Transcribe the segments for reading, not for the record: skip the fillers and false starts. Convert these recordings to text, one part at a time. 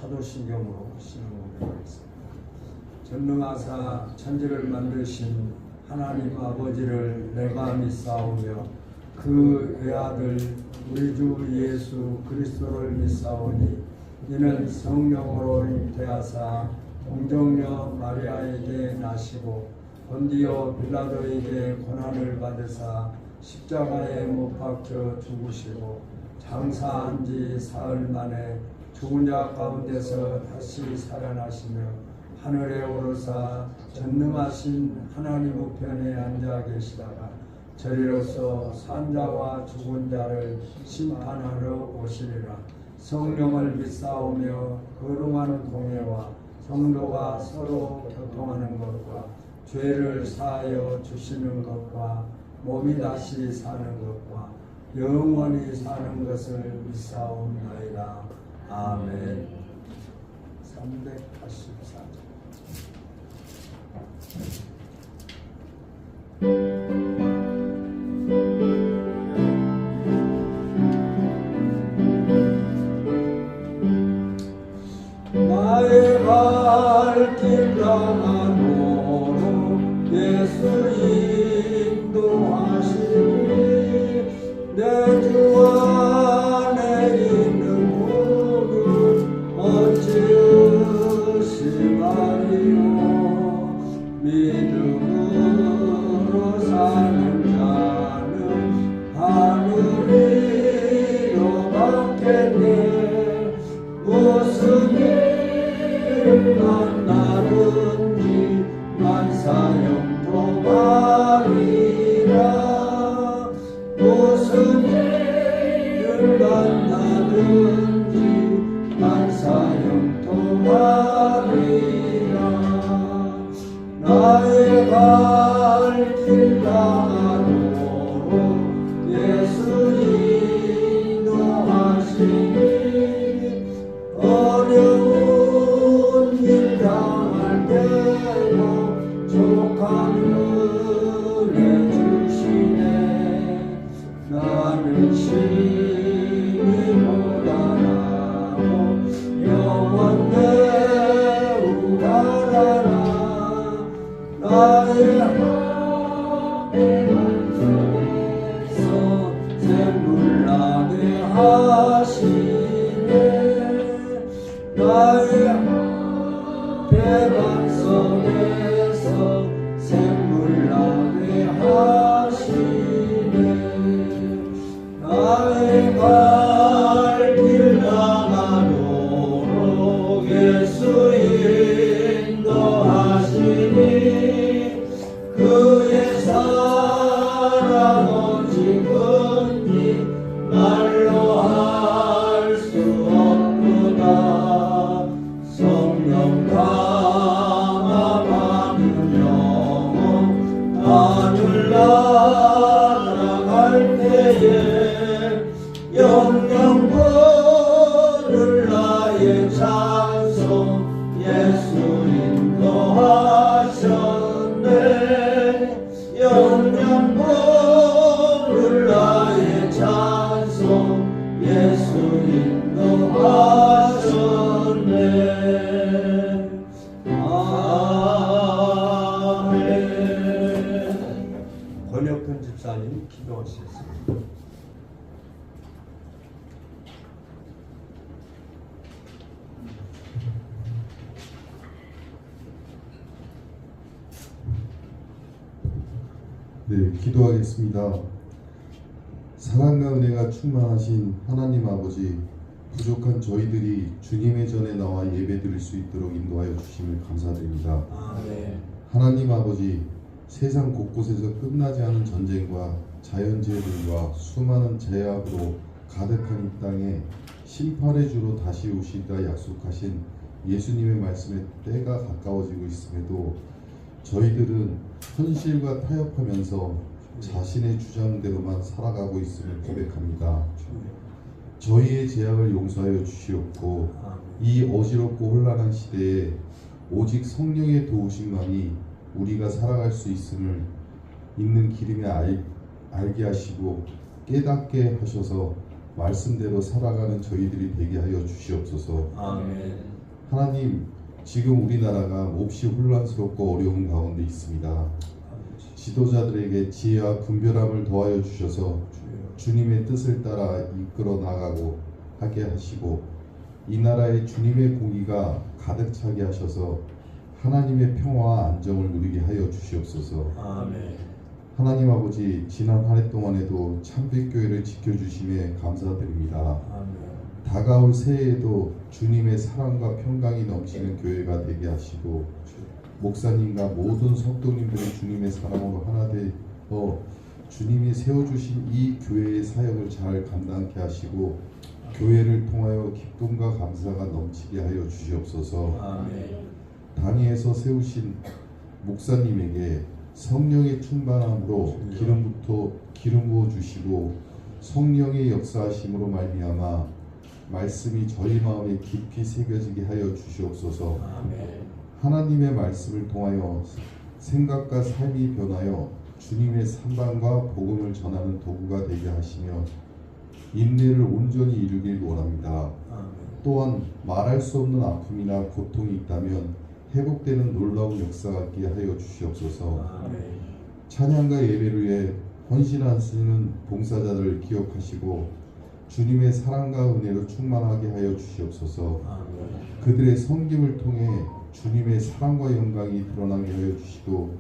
사도신경으로 신앙고백하겠습니다. 전능하사 천지를 만드신 하나님 아버지를 내가 믿사오며 그 외아들 우리 주 예수 그리스도를 믿사오니 이는 성령으로 잉태하사 동정녀 마리아에게 나시고 본디오 빌라도에게 고난을 받으사 십자가에 못 박혀 죽으시고 장사한 지 사흘 만에 죽은 자 가운데서 다시 살아나시며 하늘에 오르사 전능하신 하나님 우편에 앉아 계시다가 저리로서 산자와 죽은 자를 심판하러 오시리라. 성령을 믿사오며 거룩한 공예와 성도가 서로 교통하는 것과 죄를 사하여 주시는 것과 몸이 다시 사는 것과 영원히 사는 것을 믿사옵나이다. 아멘. 384절. 나의 발길 가도록 예수 인도하시니 내 주 안에 있는 복은 어찌으시마리요. 믿음으로 사는 자는 하늘이로 받겠네. 무슨 일을 만나든지 만사형통하리라. 무슨 일을 만나든지 만사형통하리라. 나의 발길 가도록 예수 인도하시니 어려운 일 당할 때도 족한 은혜 주시네. 나는 심히 고단하고 영원 매우 가라라. 나의 앞에서 샘물 나게 하시네. 나의 배반석에서 샘물 나게 하시네. 나의 발길 나가도록 예수 인도하시니 그의 사랑 오직 은히 말로 할 수 없구나. 성령 감화받은 영혼 하늘 날아갈 때에 영영 부를 나의 찬송 예수 인도하셨네. 영영 부를 나의 찬송 예수 인도하셨네. 아멘. 권혁근 집사님 기도하시겠습니다. 네, 기도하겠습니다. 사랑과 은혜가 충만하신 하나님 아버지, 부족한 저희들이 주님의 전에 나와 예배드릴 수 있도록 인도하여 주심을 감사드립니다. 아멘. 하나님 아버지, 세상 곳곳에서 끝나지 않은 전쟁과 자연재해들과 수많은 제약으로 가득한 이 땅에 심판의 주로 다시 오시리라 약속하신 예수님의 말씀에 때가 가까워지고 있음에도 저희들은 현실과 타협하면서 자신의 주장대로만 살아가고 있음을 고백합니다. 저희의 죄악을 용서하여 주시옵고 이 어지럽고 혼란한 시대에 오직 성령의 도우심만이 우리가 살아갈 수 있음을 있는 길임에 알게 하시고 깨닫게 하셔서 말씀대로 살아가는 저희들이 되게 하여 주시옵소서. 아멘. 하나님, 지금 우리나라가 몹시 혼란스럽고 어려운 가운데 있습니다. 지도자들에게 지혜와 분별함을 더하여 주셔서 주님의 뜻을 따라 이끌어 나가고 하게 하시고, 이 나라에 주님의 공의가 가득 차게 하셔서 하나님의 평화와 안정을 누리게 하여 주시옵소서. 아멘. 하나님 아버지, 지난 한 해 동안에도 참빛교회를 지켜주심에 감사드립니다. 아멘. 다가올 새해에도 주님의 사랑과 평강이 넘치는 교회가 되게 하시고, 목사님과 모든 성도님들이 주님의 사랑으로 하나 되어 주님이 세워주신 이 교회의 사역을 잘 감당케 하시고, 교회를 통하여 기쁨과 감사가 넘치게 하여 주시옵소서. 아멘. 당에서 세우신 목사님에게 성령의 충만함으로 기름 부어 주시고, 성령의 역사하심으로 말미암아 말씀이 저희 마음에 깊이 새겨지게 하여 주시옵소서. 아멘. 하나님의 말씀을 통하여 생각과 삶이 변하여 주님의 산방과 복음을 전하는 도구가 되게 하시며 인내를 온전히 이루길 원합니다. 아멘. 또한 말할 수 없는 아픔이나 고통이 있다면 회복되는 놀라운 역사가 있게 하여 주시옵소서. 아멘. 찬양과 예배를 위해 헌신하시는 봉사자들을 기억하시고 주님의 사랑과 은혜로 충만하게 하여 주시옵소서. 아멘. 그들의 섬김을 통해 주님의 사랑과 영광이 드러나게 하여 주시고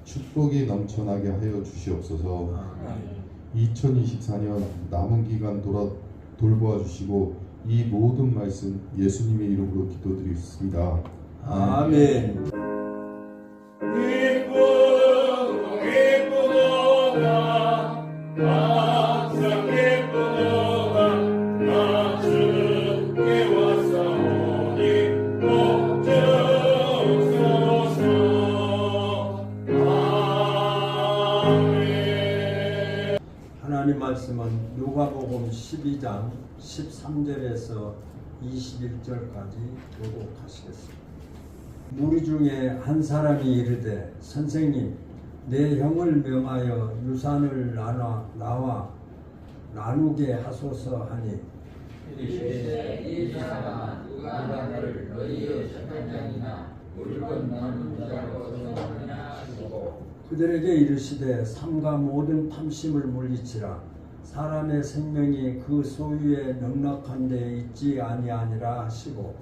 축복이 넘쳐나게 하여 주시옵소서. 아멘. 2024년 남은 기간 돌보아 주시고 이 모든 말씀 예수님의 이름으로 기도드리겠습니다. 아멘. 하나님 말씀은 누가복음 12장 13절에서 21절까지 교독하시겠습니다. 무리 중에 한 사람이 이르되 선생님, 내 형을 명하여 유산을 나와 나누게 하소서 하니 이르시되 이 사람아 누가 너를 너희의 재판장이나 물건 나눈 자로 정하느냐 하시고 그들에게 이르시되 삼가 모든 탐심을 물리치라. 사람의 생명이 그 소유에 넉넉한 데 있지 아니하니라 하시고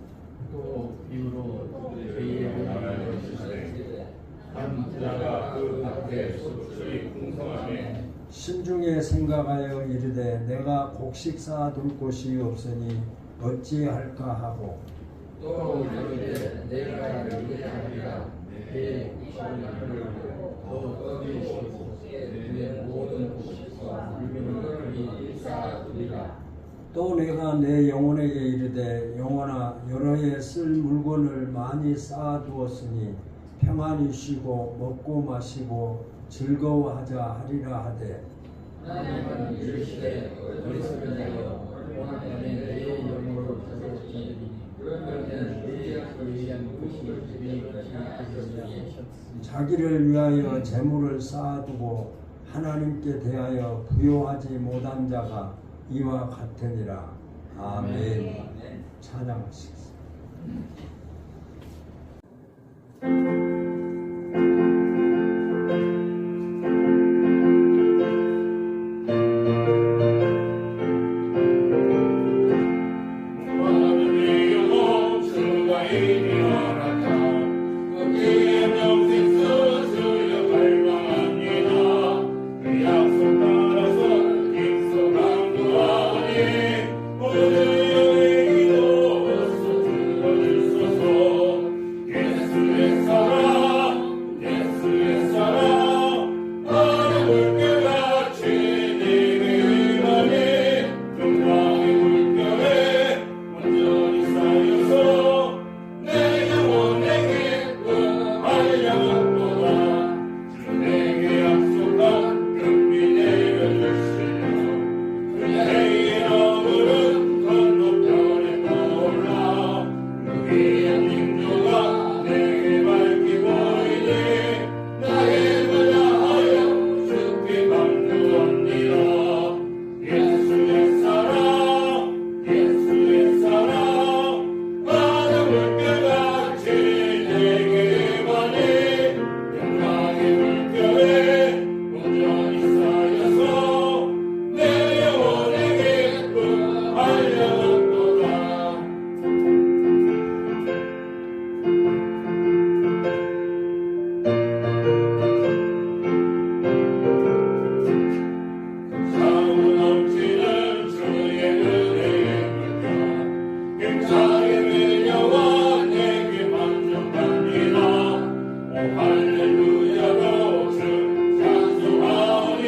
또 비유로 저희의 나라를 주시되 한 부자가 그 밭에 소출이 풍성하매 심중에 생각하여 이르되 내가 곡식 쌓아둘 곳이 없으니 어찌할까 하고 또 이르되 내가 너희에게 하리라 내 구원을 더 꺼내시고 내 모든 곡식과 물건을 너희 쌓아두리라. 또 내가 내 영혼에게 이르되 영혼아 여러 해 쓸 물건을 많이 쌓아두었으니 평안히 쉬고 먹고 마시고 즐거워하자 하리라 하되 하나님은 이르시되 어리석은 자여 원하면 내 영으로 저주시니 그러면 너희의 위한 것이 주의 것이 하셨으니 자기를 위하여 재물을 쌓아두고 하나님께 대하여 부요하지 못한 자가 이와 같으니라. 아멘. 찬양하시겠습니다. 예수의 사랑 하나님의 여와 내게 만족합니다. 오 할렐루야로 주 찬송하오니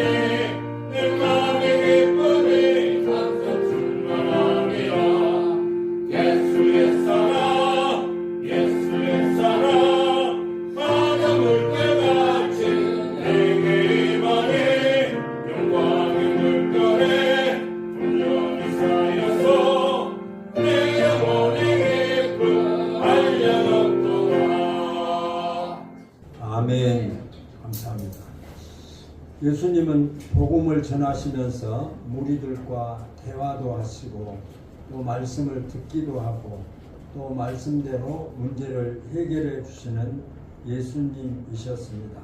내 맘의 기쁨이 찬송 충만합니다. 예수의 사랑 예수의 사랑 하나물 때같이 내게 임하니 영광의 물결에 분명히 쌓여서 내 영혼의 기쁨 알려놓도다. 아멘. 감사합니다. 예수님은 복음을 전하시면서 무리들과 대화도 하시고 또 말씀을 듣기도 하고 또 말씀대로 문제를 해결해 주시는 예수님이셨습니다.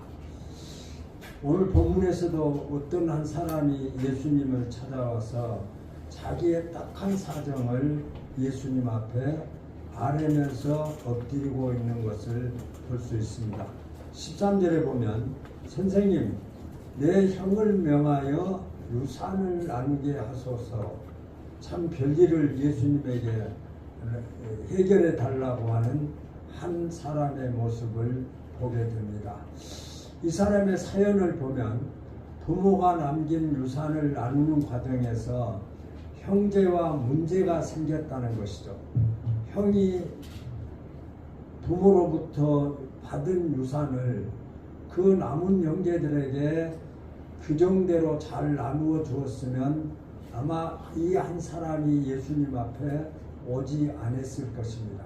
오늘 본문에서도 어떤 한 사람이 예수님을 찾아와서 자기의 딱한 사정을 예수님 앞에 아뢰면서 엎드리고 있는 것을 볼 수 있습니다. 13절에 보면 선생님 내 형을 명하여 유산을 나누게 하소서. 참 별일을 예수님에게 해결해 달라고 하는 한 사람의 모습을 보게 됩니다. 이 사람의 사연을 보면 부모가 남긴 유산을 나누는 과정에서 형제와 문제가 생겼다는 것이죠. 형이 부모로부터 받은 유산을 그 남은 형제들에게 규정대로 잘 나누어 주었으면 아마 이 한 사람이 예수님 앞에 오지 않았을 것입니다.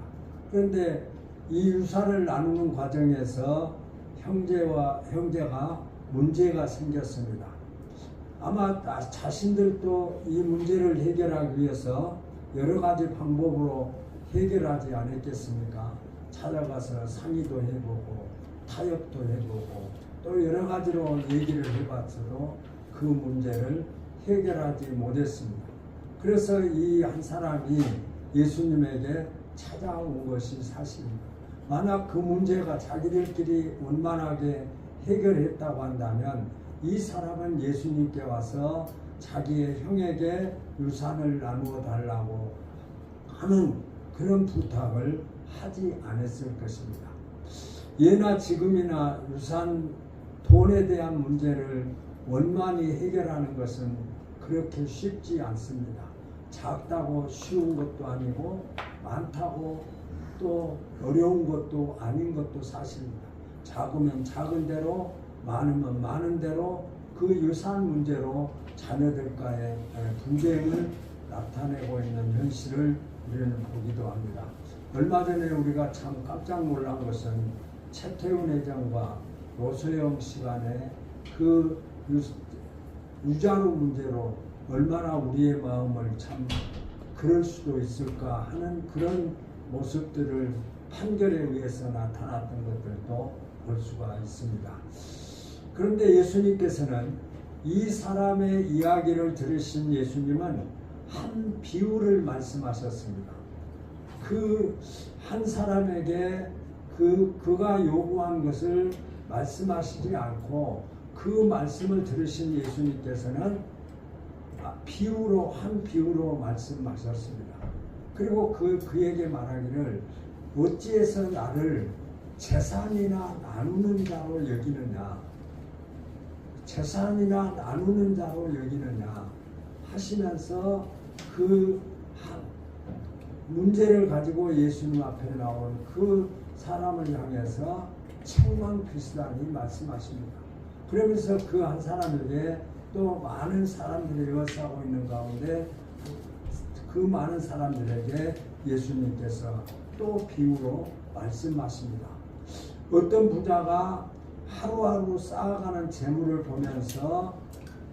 그런데 이 유산을 나누는 과정에서 형제가 문제가 생겼습니다. 아마 자신들도 이 문제를 해결하기 위해서 여러 가지 방법으로 해결하지 않았겠습니까? 찾아가서 상의도 해보고 타협도 해보고 또 여러 가지로 얘기를 해봤어도 그 문제를 해결하지 못했습니다. 그래서 이 한 사람이 예수님에게 찾아온 것이 사실입니다. 만약 그 문제가 자기들끼리 원만하게 해결했다고 한다면 이 사람은 예수님께 와서 자기의 형에게 유산을 나누어 달라고 하는 그런 부탁을 하지 않았을 것입니다. 예나 지금이나 유산, 돈에 대한 문제를 원만히 해결하는 것은 그렇게 쉽지 않습니다. 작다고 쉬운 것도 아니고 많다고 또 어려운 것도 아닌 것도 사실입니다. 작으면 작은 대로 많으면 많은 대로 그 유산 문제로 자녀들과의 분쟁을 나타내고 있는 현실을 우리는 보기도 합니다. 얼마 전에 우리가 참 깜짝 놀란 것은 최태훈 회장과 노소영 시간에 그 유자로 문제로 얼마나 우리의 마음을 참 그럴 수도 있을까 하는 그런 모습들을 판결에 의해서 나타났던 것들도 볼 수가 있습니다. 그런데 예수님께서는 이 사람의 이야기를 들으신 예수님은 한 비유를 말씀하셨습니다. 그 한 사람에게 그가 요구한 것을 말씀하시지 않고 그 말씀을 들으신 예수님께서는 한 비유로 말씀하셨습니다. 그리고 그에게 말하기를 어찌해서 나를 재산이나 나누는 자로 여기느냐, 재산이나 나누는 자로 여기느냐 하시면서 그 문제를 가지고 예수님 앞에 나온 그 사람을 향해서 책망 비슷하니 말씀하십니다. 그러면서 그 한 사람에게 또 많은 사람들이 에워싸고 있는 가운데 그 많은 사람들에게 예수님께서 또 비유로 말씀하십니다. 어떤 부자가 하루하루 쌓아가는 재물을 보면서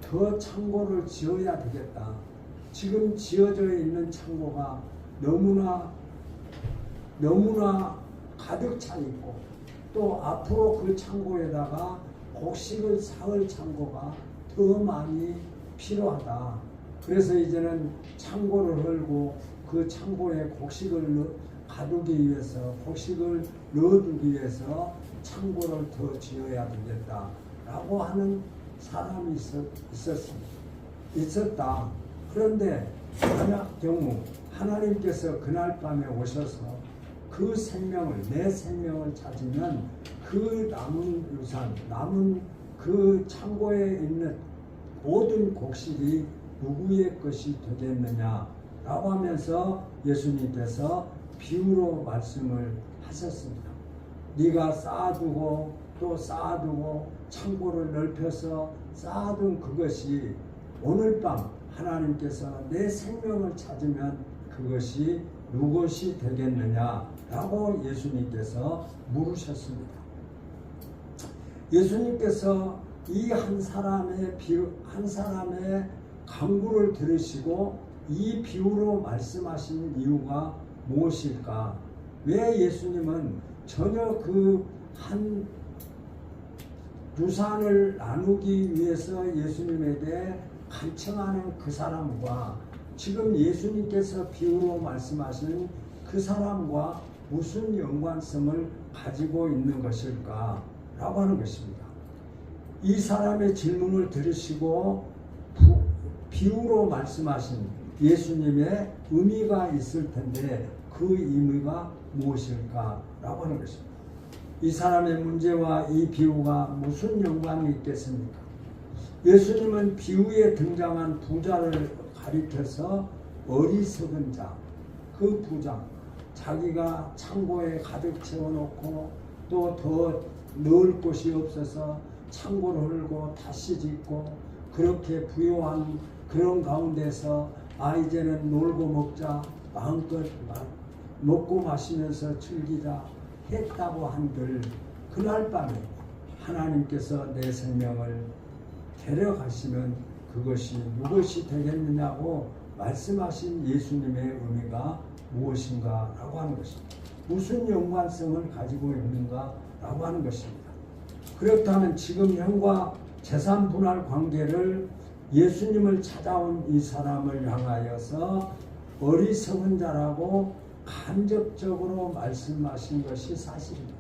더 창고를 지어야 되겠다. 지금 지어져 있는 창고가 너무나 가득 차 있고 또 앞으로 그 창고에다가 곡식을 쌓을 창고가 더 많이 필요하다. 그래서 이제는 창고를 헐고 그 창고에 곡식을 가두기 위해서, 곡식을 넣어두기 위해서 창고를 더 지어야 되겠다라고 하는 사람이 있었다. 그런데 만약 경우 하나님께서 그날 밤에 오셔서 그 생명을, 내 생명을 찾으면 그 남은 유산, 남은 그 창고에 있는 모든 곡식이 누구의 것이 되겠느냐라고 하면서 예수님께서 비유로 말씀을 하셨습니다. 네가 쌓아두고 또 쌓아두고 창고를 넓혀서 쌓아둔 그것이 오늘 밤 하나님께서 내 생명을 찾으면 그것이 누구것이 되겠느냐라고 예수님께서 물으셨습니다. 예수님께서 이 한 사람의 간구를 들으시고 이 비유로 말씀하신 이유가 무엇일까? 왜 예수님은 전혀 그 한 유산을 나누기 위해서 예수님에게 간청하는 그 사람과 지금 예수님께서 비유로 말씀하신 그 사람과 무슨 연관성을 가지고 있는 것일까? 라고 하는 것입니다. 이 사람의 질문을 들으시고 비유로 말씀하신 예수님의 의미가 있을 텐데 그 의미가 무엇일까? 라고 하는 것입니다. 이 사람의 문제와 이 비유가 무슨 연관이 있겠습니까? 예수님은 비유에 등장한 부자를 가리켜서 어리석은 자, 그 부자, 자기가 창고에 가득 채워놓고 또 더 넣을 곳이 없어서 창고를 헐고 다시 짓고 그렇게 부유한 그런 가운데서 이제는 놀고 먹자, 마음껏 먹고 마시면서 즐기자 했다고 한들 그날 밤에 하나님께서 내 생명을 데려가시면 그것이 무엇이 되겠느냐고 말씀하신 예수님의 의미가 무엇인가 라고 하는 것입니다. 무슨 연관성을 가지고 있는가 라고 하는 것입니다. 그렇다면 지금 형과 재산 분할 관계를 예수님을 찾아온 이 사람을 향하여서 어리석은 자라고 간접적으로 말씀하신 것이 사실입니다.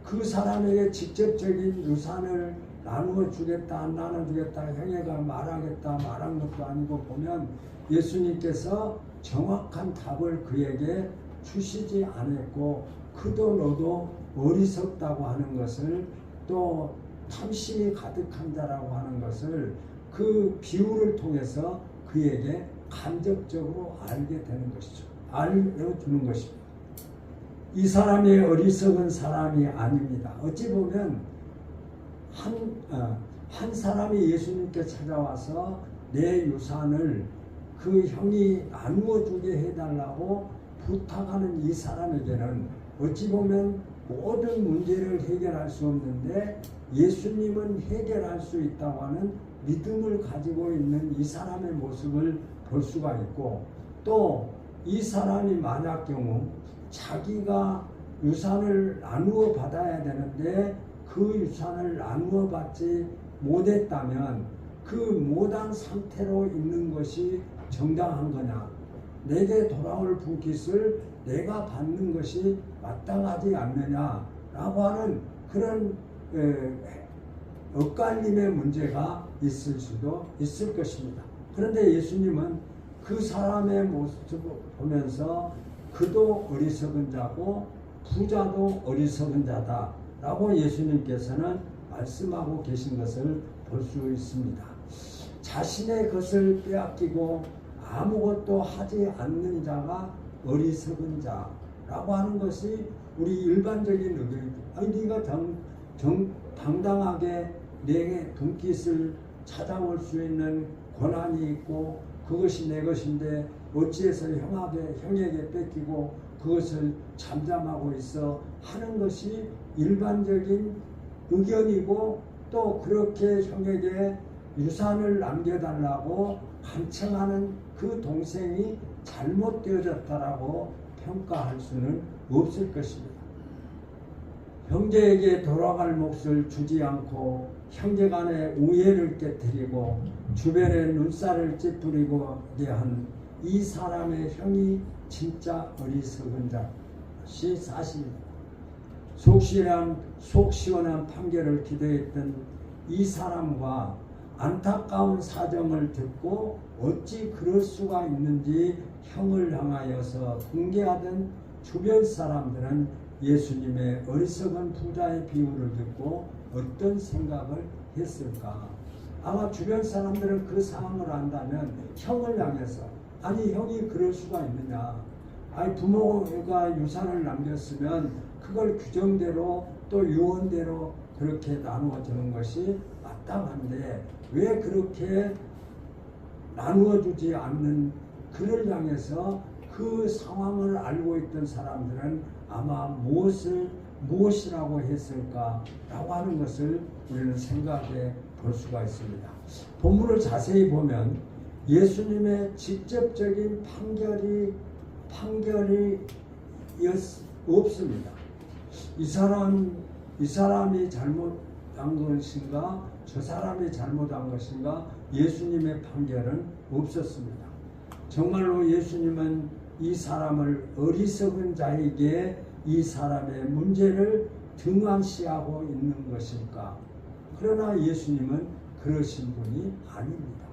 그 사람에게 직접적인 유산을 나누어 주겠다 안 나눠주겠다 형제가 말하겠다 말한 것도 아니고 보면 예수님께서 정확한 답을 그에게 주시지 않았고 그도 너도 어리석다고 하는 것을 또 탐심이 가득한 자라고 하는 것을 그 비유를 통해서 그에게 간접적으로 알게 되는 것이죠. 알려주는 것입니다. 이 사람이 어리석은 사람이 아닙니다. 어찌 보면 한 사람이 예수님께 찾아와서 내 유산을 그 형이 나누어 주게 해달라고 부탁하는 이 사람에게는 어찌 보면 모든 문제를 해결할 수 없는데 예수님은 해결할 수 있다고 하는 믿음을 가지고 있는 이 사람의 모습을 볼 수가 있고 또 이 사람이 만약 경우 자기가 유산을 나누어 받아야 되는데 그 유산을 나누어 받지 못했다면 그 못한 상태로 있는 것이 정당한 거냐, 내게 돌아올 분깃을 내가 받는 것이 마땅하지 않느냐라고 하는 그런 엇갈림의 문제가 있을 수도 있을 것입니다. 그런데 예수님은 그 사람의 모습을 보면서 그도 어리석은 자고 부자도 어리석은 자다 라고 예수님께서는 말씀하고 계신 것을 볼 수 있습니다. 자신의 것을 빼앗기고 아무것도 하지 않는 자가 어리석은 자라고 하는 것이 우리 일반적인 의견입니다. 네가 당당하게 내 분깃을 찾아올 수 있는 권한이 있고 그것이 내 것인데 어찌해서 형에게 뺏기고 그것을 잠잠하고 있어 하는 것이 일반적인 의견이고 또 그렇게 형에게 유산을 남겨달라고 간청하는 그 동생이 잘못되어졌다라고 평가할 수는 없을 것입니다. 형제에게 돌아갈 몫을 주지 않고 형제간의 우애를 깨뜨리고 주변에 눈살을 찌푸리고게 한 이 사람의 형이 진짜 어리석은 자시 사실입니다. 속 시원한 판결을 기대했던 이 사람과 안타까운 사정을 듣고 어찌 그럴 수가 있는지 형을 향하여서 훈계하던 주변 사람들은 예수님의 어리석은 부자의 비유를 듣고 어떤 생각을 했을까? 아마 주변 사람들은 그 상황을 안다면 형을 향해서 아니 형이 그럴 수가 있느냐? 아니 부모가 유산을 남겼으면 그걸 규정대로 또 유언대로 그렇게 나누어 주는 것이 마땅한데 왜 그렇게 나누어 주지 않는 그를 향해서 그 상황을 알고 있던 사람들은 아마 무엇이라고 했을까라고 하는 것을 우리는 생각해 볼 수가 있습니다. 본문을 자세히 보면 예수님의 직접적인 판결이 없습니다. 이 사람이 잘못한 것인가 저 사람이 잘못한 것인가 예수님의 판결은 없었습니다. 정말로 예수님은 이 사람을 어리석은 자에게 이 사람의 문제를 등한시하고 있는 것일까? 그러나 예수님은 그러신 분이 아닙니다.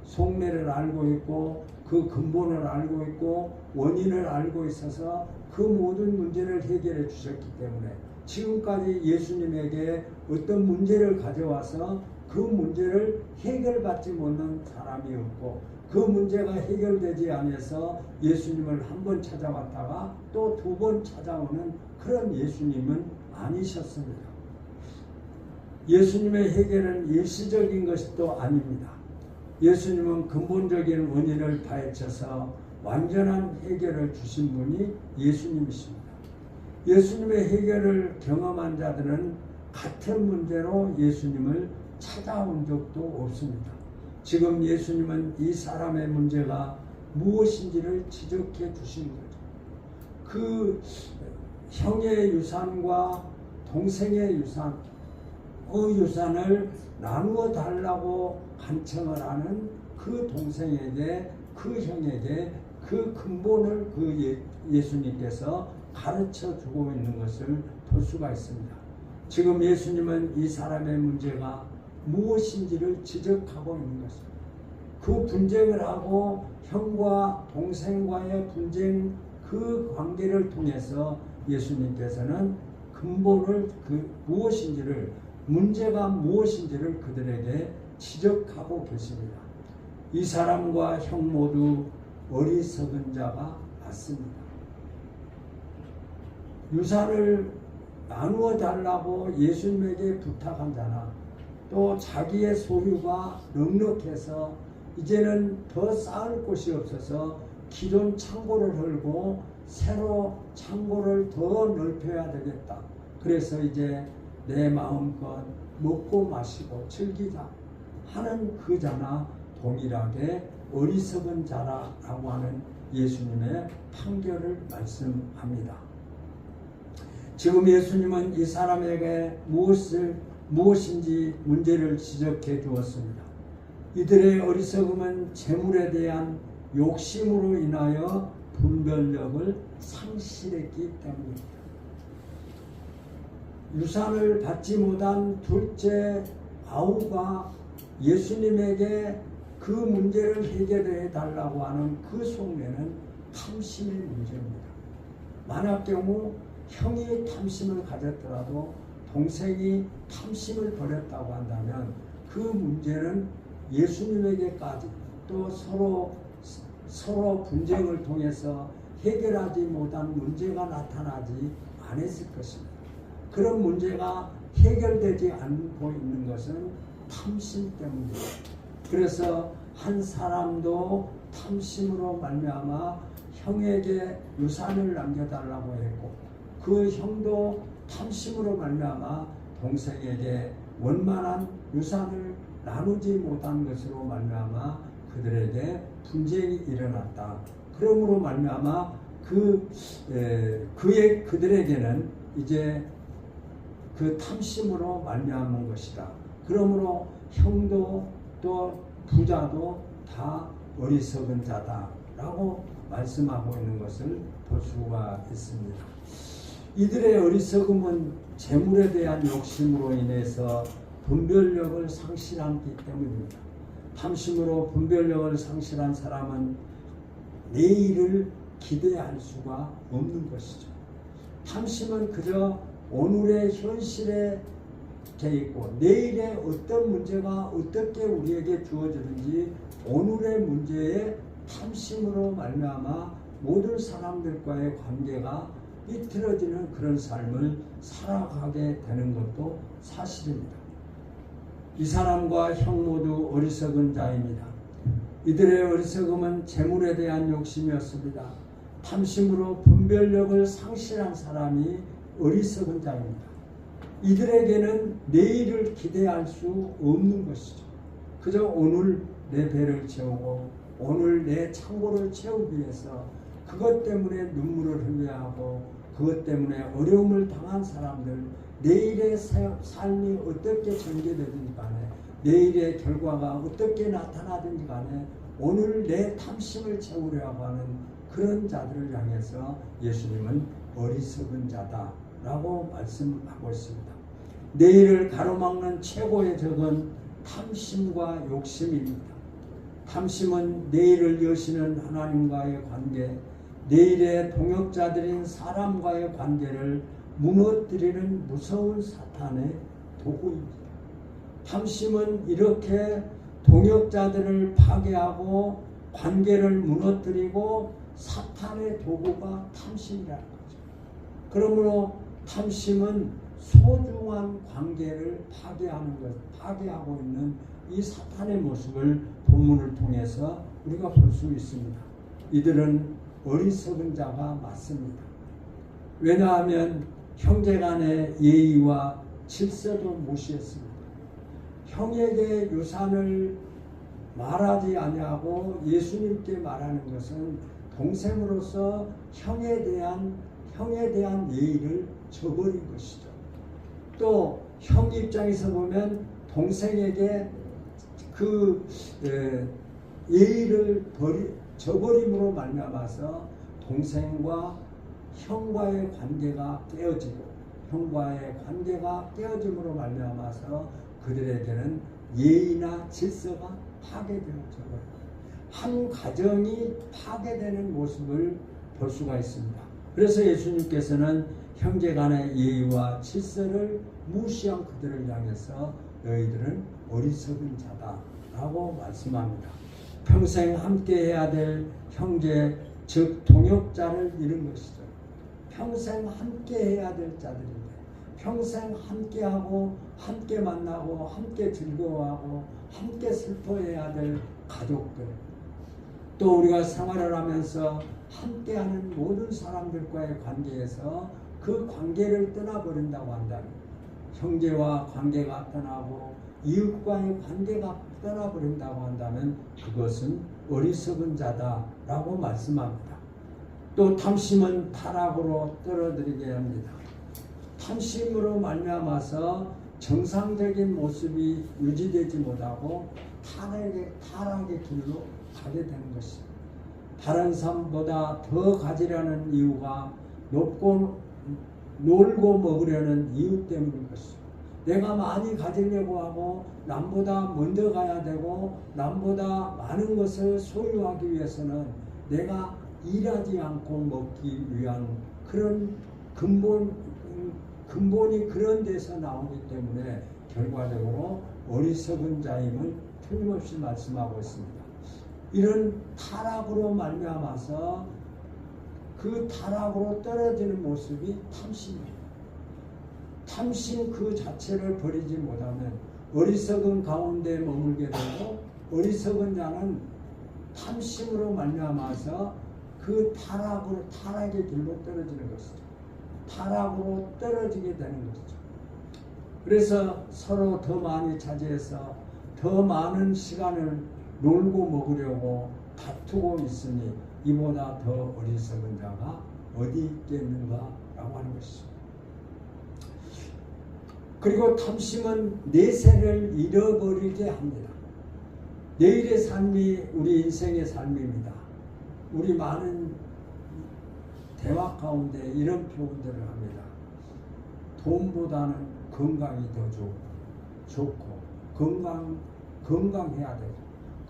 속내를 알고 있고 그 근본을 알고 있고 원인을 알고 있어서 그 모든 문제를 해결해 주셨기 때문에 지금까지 예수님에게 어떤 문제를 가져와서 그 문제를 해결받지 못한 사람이 없고 그 문제가 해결되지 않아서 예수님을 한 번 찾아왔다가 또 두 번 찾아오는 그런 예수님은 아니셨습니다. 예수님의 해결은 일시적인 것이 또 아닙니다. 예수님은 근본적인 원인을 파헤쳐서 완전한 해결을 주신 분이 예수님이십니다. 예수님의 해결을 경험한 자들은 같은 문제로 예수님을 찾아온 적도 없습니다. 지금 예수님은 이 사람의 문제가 무엇인지를 지적해 주신 거죠. 그 형의 유산과 동생의 유산, 그 유산을 나누어 달라고 간청을 하는 그 동생에게, 그 형에게 그 근본을 그 예수님께서 가르쳐 주고 있는 것을 볼 수가 있습니다. 지금 예수님은 이 사람의 문제가 무엇인지를 지적하고 있는 것입니다. 그 분쟁을 하고 형과 동생과의 분쟁 그 관계를 통해서 예수님께서는 근본을 그 무엇인지를 문제가 무엇인지를 그들에게 지적하고 계십니다. 이 사람과 형 모두 어리석은 자가 맞습니다. 유산을 나누어 달라고 예수님에게 부탁한 자나 또 자기의 소유가 넉넉해서 이제는 더 쌓을 곳이 없어서 기존 창고를 헐고 새로 창고를 더 넓혀야 되겠다. 그래서 이제 내 마음껏 먹고 마시고 즐기자 하는 그 자나 동일하게 어리석은 자라고 하는 예수님의 판결을 말씀합니다. 지금 예수님은 이 사람에게 무엇인지 문제를 지적해 주었습니다. 이들의 어리석음은 재물에 대한 욕심으로 인하여 분별력을 상실했기 때문입니다. 유산을 받지 못한 둘째 아우가 예수님에게 그 문제를 해결해 달라고 하는 그 속내는 탐심의 문제입니다. 만약 경우 형이 탐심을 가졌더라도 동생이 탐심을 버렸다고 한다면 그 문제는 예수님에게까지 또 서로 분쟁을 통해서 해결하지 못한 문제가 나타나지 않았을 것입니다. 그런 문제가 해결되지 않고 있는 것은 탐심 때문입니다. 그래서 한 사람도 탐심으로 말미암아 형에게 유산을 남겨달라고 했고 그 형도 탐심으로 말미암아 동생에게 원만한 유산을 나누지 못한 것으로 말미암아 그들에게 분쟁이 일어났다. 그러므로 말미암아 그들에게는 이제 그 탐심으로 말미암은 것이다. 그러므로 형도 또 부자도 다 어리석은 자다라고 말씀하고 있는 것을 볼 수가 있습니다. 이들의 어리석음은 재물에 대한 욕심으로 인해서 분별력을 상실하기 때문입니다. 탐심으로 분별력을 상실한 사람은 내일을 기대할 수가 없는 것이죠. 탐심은 그저 오늘의 현실에 돼 있고 내일의 어떤 문제가 어떻게 우리에게 주어지는지 오늘의 문제에 탐심으로 말미암아 모든 사람들과의 관계가 삐뚤어지는 그런 삶을 살아가게 되는 것도 사실입니다. 이 사람과 형 모두 어리석은 자입니다. 이들의 어리석음은 재물에 대한 욕심이었습니다. 탐심으로 분별력을 상실한 사람이 어리석은 자입니다. 이들에게는 내일을 기대할 수 없는 것이죠. 그저 오늘 내 배를 채우고 오늘 내 창고를 채우기 위해서 그것 때문에 눈물을 흘려야 하고 그것 때문에 어려움을 당한 사람들, 내일의 삶이 어떻게 전개되든지 간에 내일의 결과가 어떻게 나타나든지 간에 오늘 내 탐심을 채우려고 하는 그런 자들을 향해서 예수님은 어리석은 자다라고 말씀하고 있습니다. 내일을 가로막는 최고의 적은 탐심과 욕심입니다. 탐심은 내일을 여시는 하나님과의 관계, 내일의 동역자들인 사람과의 관계를 무너뜨리는 무서운 사탄의 도구입니다. 탐심은 이렇게 동역자들을 파괴하고 관계를 무너뜨리고 사탄의 도구가 탐심이라는 거죠. 그러므로 탐심은 소중한 관계를 파괴하고 있는 이 사탄의 모습을 본문을 통해서 우리가 볼 수 있습니다. 이들은 어리석은 자가 맞습니다. 왜냐하면 형제간의 예의와 질서도 무시했습니다. 형에게 유산을 말하지 아니하고 예수님께 말하는 것은 동생으로서 형에 대한 예의를 저버린 것이죠. 또 형 입장에서 보면 동생에게 그 예의를 저버림으로 말미암아서 동생과 형과의 관계가 깨어지고 형과의 관계가 깨어짐으로 말미암아서 그들에게는 예의나 질서가 파괴되어져 한 가정이 파괴되는 모습을 볼 수가 있습니다. 그래서 예수님께서는 형제간의 예의와 질서를 무시한 그들을 향해서 너희들은 어리석은 자다라고 말씀합니다. 평생 함께해야 될 형제 즉 동역자를 잃은 것이죠. 평생 함께해야 될 자들인데 평생 함께하고 함께 만나고 함께 즐거워하고 함께 슬퍼해야 될 가족들, 또 우리가 생활을 하면서 함께하는 모든 사람들과의 관계에서 그 관계를 떠나버린다고 한다면, 형제와 관계가 떠나고 이웃과의 관계가 떠나버린다고 한다면 그것은 어리석은 자다라고 말씀합니다. 또 탐심은 타락으로 떨어뜨리게 합니다. 탐심으로 말미암아서 정상적인 모습이 유지되지 못하고 타락의 길로 가게 되는 것입니다. 다른 사람보다 더 가지려는 이유가 놀고 먹으려는 이유 때문인 것입니다. 내가 많이 가지려고 하고 남보다 먼저 가야 되고 남보다 많은 것을 소유하기 위해서는 내가 일하지 않고 먹기 위한 그런 근본이 그런 데서 나오기 때문에 결과적으로 어리석은 자임을 틀림없이 말씀하고 있습니다. 이런 타락으로 말미암아서 그 타락으로 떨어지는 모습이 탐심입니다. 탐심 그 자체를 버리지 못하면 어리석은 가운데 머물게 되고, 어리석은 자는 탐심으로 말미암아서 그 타락의 길로 떨어지는 것이죠. 타락으로 떨어지게 되는 것이죠. 그래서 서로 더 많이 차지해서 더 많은 시간을 놀고 먹으려고 다투고 있으니 이보다 더 어리석은 자가 어디 있겠는가라고 하는 것이죠. 그리고 탐심은 내세를 잃어버리게 합니다. 내일의 삶이 우리 인생의 삶입니다. 우리 많은 대화 가운데 이런 표현들을 합니다. 돈보다는 건강이 더 좋고, 좋고 건강해야 되고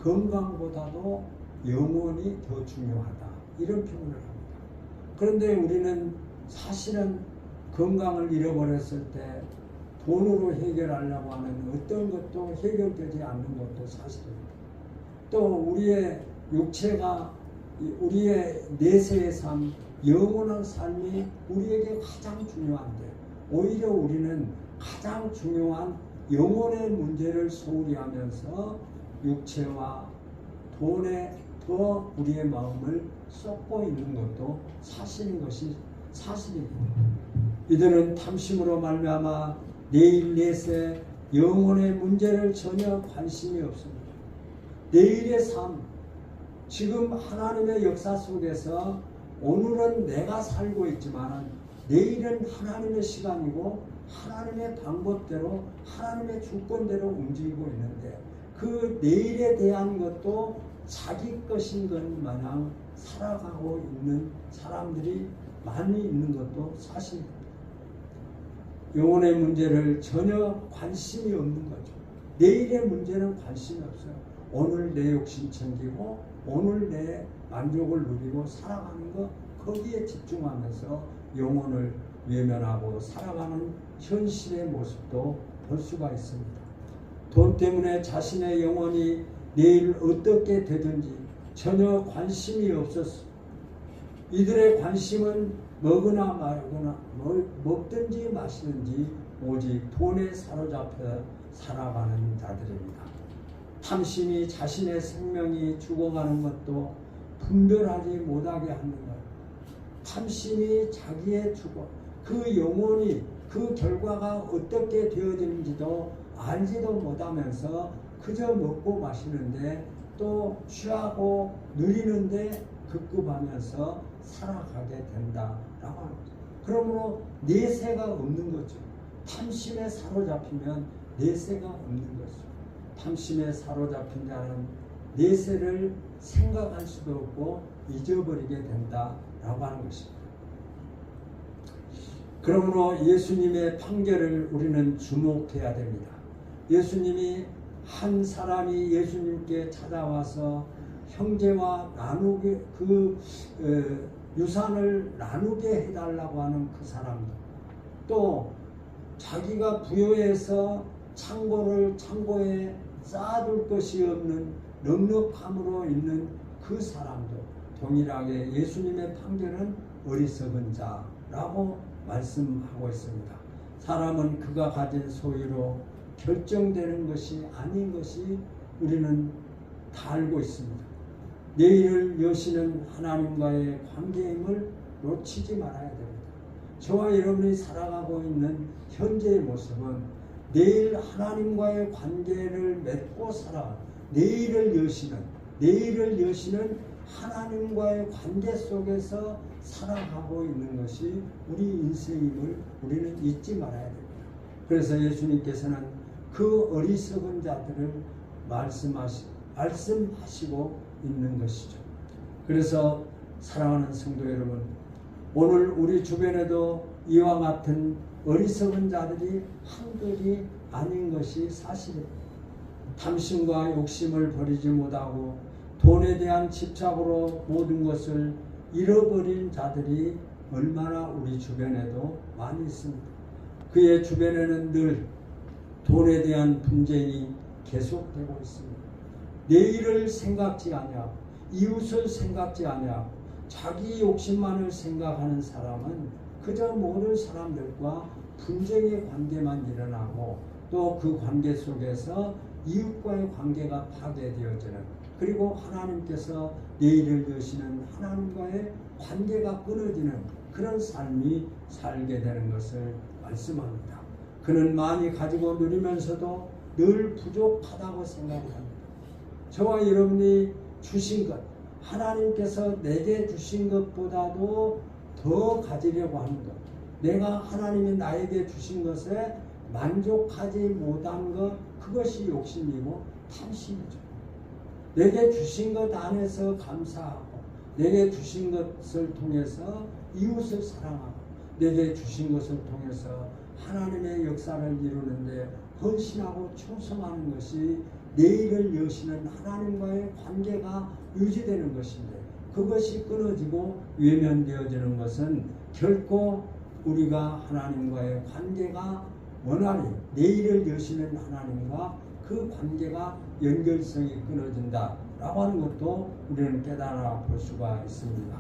건강보다도 영혼이 더 중요하다 이런 표현을 합니다. 그런데 우리는 사실은 건강을 잃어버렸을 때 돈으로 해결하려고 하는 어떤 것도 해결되지 않는 것도 사실입니다. 또 우리의 육체가 우리의 내세의 삶, 영원한 삶이 우리에게 가장 중요한데 오히려 우리는 가장 중요한 영혼의 문제를 소홀히 하면서 육체와 돈에 더 우리의 마음을 쏟고 있는 것도 사실인 것이 사실입니다. 이들은 탐심으로 말미암아 내일 내세 영혼의 문제를 전혀 관심이 없습니다. 내일의 삶, 지금 하나님의 역사 속에서 오늘은 내가 살고 있지만 내일은 하나님의 시간이고 하나님의 방법대로 하나님의 주권대로 움직이고 있는데 그 내일에 대한 것도 자기 것인 것 마냥 살아가고 있는 사람들이 많이 있는 것도 사실입니다. 영혼의 문제를 전혀 관심이 없는 거죠. 내일의 문제는 관심이 없어요. 오늘 내 욕심 챙기고 오늘 내 만족을 누리고 살아가는 것 거기에 집중하면서 영혼을 외면하고 살아가는 현실의 모습도 볼 수가 있습니다. 돈 때문에 자신의 영혼이 내일 어떻게 되든지 전혀 관심이 없었어. 이들의 관심은 먹으나 말거나 먹든지 마시든지 오직 돈에 사로잡혀 살아가는 자들입니다. 탐심이 자신의 생명이 죽어가는 것도 분별하지 못하게 하는 것. 탐심이 자기의 죽어 그 영혼이 그 결과가 어떻게 되어지는지도 알지도 못하면서 그저 먹고 마시는데 또 취하고 누리는데 급급하면서 살아가게 된다라고 합니다. 그러므로 내세가 없는 거죠. 탐심에 사로잡히면 내세가 없는 거죠. 탐심에 사로잡힌 자는 내세를 생각할 수도 없고 잊어버리게 된다라고 하는 것입니다. 그러므로 예수님의 판결을 우리는 주목해야 됩니다. 예수님이 한 사람이 예수님께 찾아와서 형제와 나누게 유산을 나누게 해달라고 하는 그 사람들, 또 자기가 부여해서 창고에 쌓아둘 것이 없는 넉넉함으로 있는 그 사람도 동일하게 예수님의 판결은 어리석은 자라고 말씀하고 있습니다. 사람은 그가 가진 소유로 결정되는 것이 아닌 것이 우리는 다 알고 있습니다. 내일을 여시는 하나님과의 관계임을 놓치지 말아야 됩니다. 저와 여러분이 살아가고 있는 현재의 모습은 내일 하나님과의 관계를 맺고 살아 내일을 여시는 하나님과의 관계 속에서 살아가고 있는 것이 우리 인생임을 우리는 잊지 말아야 됩니다. 그래서 예수님께서는 그 어리석은 자들을 말씀하시고 있는 것이죠. 그래서 사랑하는 성도 여러분, 오늘 우리 주변에도 이와 같은 어리석은 자들이 한둘이 아닌 것이 사실입니다. 탐심과 욕심을 버리지 못하고 돈에 대한 집착으로 모든 것을 잃어버린 자들이 얼마나 우리 주변에도 많이 있습니다. 그의 주변에는 늘 돈에 대한 분쟁이 계속되고 있습니다. 내일을 생각지 아니하고 이웃을 생각지 아니하고 자기 욕심만을 생각하는 사람은 그저 모든 사람들과 분쟁의 관계만 일어나고 또 그 관계 속에서 이웃과의 관계가 파괴되어지는, 그리고 하나님께서 내일을 여시는 하나님과의 관계가 끊어지는 그런 삶이 살게 되는 것을 말씀합니다. 그는 많이 가지고 누리면서도 늘 부족하다고 생각합니다. 저와 여러분이 주신 것, 하나님께서 내게 주신 것보다도 더 가지려고 하는 것, 내가 하나님이 나에게 주신 것에 만족하지 못한 것, 그것이 욕심이고 탐심이죠. 내게 주신 것 안에서 감사하고 내게 주신 것을 통해서 이웃을 사랑하고 내게 주신 것을 통해서 하나님의 역사를 이루는데 헌신하고 충성하는 것이 내일을 여시는 하나님과의 관계가 유지되는 것인데, 그것이 끊어지고 외면되어지는 것은 결코 우리가 하나님과의 관계가 원활히 내일을 여시는 하나님과 그 관계가 연결성이 끊어진다라고 하는 것도 우리는 깨달아 볼 수가 있습니다.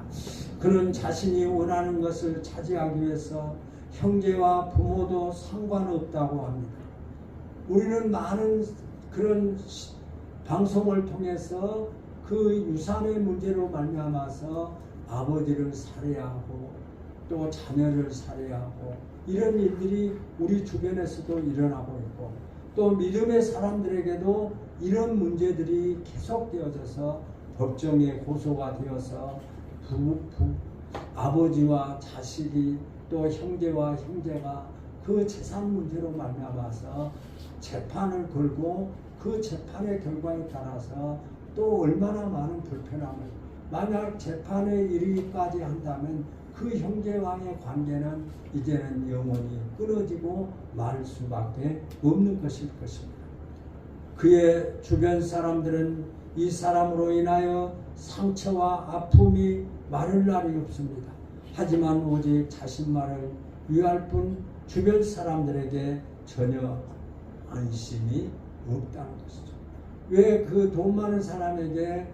그는 자신이 원하는 것을 차지하기 위해서 형제와 부모도 상관없다고 합니다. 우리는 많은 그런 방송을 통해서 그 유산의 문제로 말미암아서 아버지를 살해하고 또 자녀를 살해하고 이런 일들이 우리 주변에서도 일어나고 있고, 또 믿음의 사람들에게도 이런 문제들이 계속되어져서 법정에 고소가 되어서 아버지와 자식이 또 형제와 형제가 그 재산 문제로 말미암아서 재판을 걸고 그 재판의 결과에 따라서 또 얼마나 많은 불편함을, 만약 재판에 이르기까지 한다면 그 형제와의 관계는 이제는 영원히 끊어지고 말 수밖에 없는 것일 것입니다. 그의 주변 사람들은 이 사람으로 인하여 상처와 아픔이 마를 날이 없습니다. 하지만 오직 자신만을 위할 뿐 주변 사람들에게 전혀 안심이 없다는 것이죠. 왜 그 돈 많은 사람에게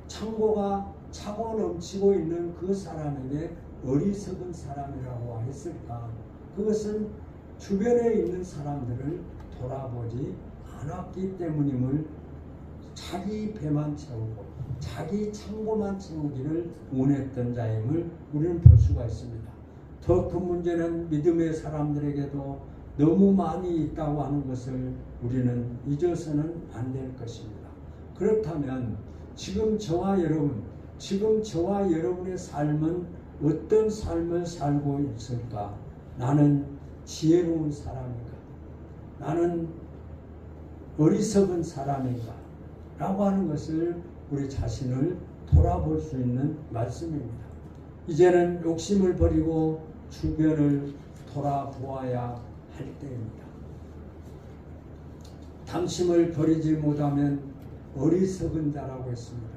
창고가 차고 넘치고 있는 그 사람에게 어리석은 사람이라고 했을까? 그것은 주변에 있는 사람들을 돌아보지 않았기 때문임을, 자기 배만 채우고 자기 창고만 채우기를 원했던 자임을 우리는 볼 수가 있습니다. 더 큰 문제는 믿음의 사람들에게도 너무 많이 있다고 하는 것을 우리는 잊어서는 안 될 것입니다. 그렇다면 지금 저와 여러분의 삶은 어떤 삶을 살고 있을까? 나는 지혜로운 사람인가? 나는 어리석은 사람인가? 라고 하는 것을 우리 자신을 돌아볼 수 있는 말씀입니다. 이제는 욕심을 버리고 주변을 돌아보아야 할 때입니다. 탐심을 버리지 못하면 어리석은 자라고 했습니다.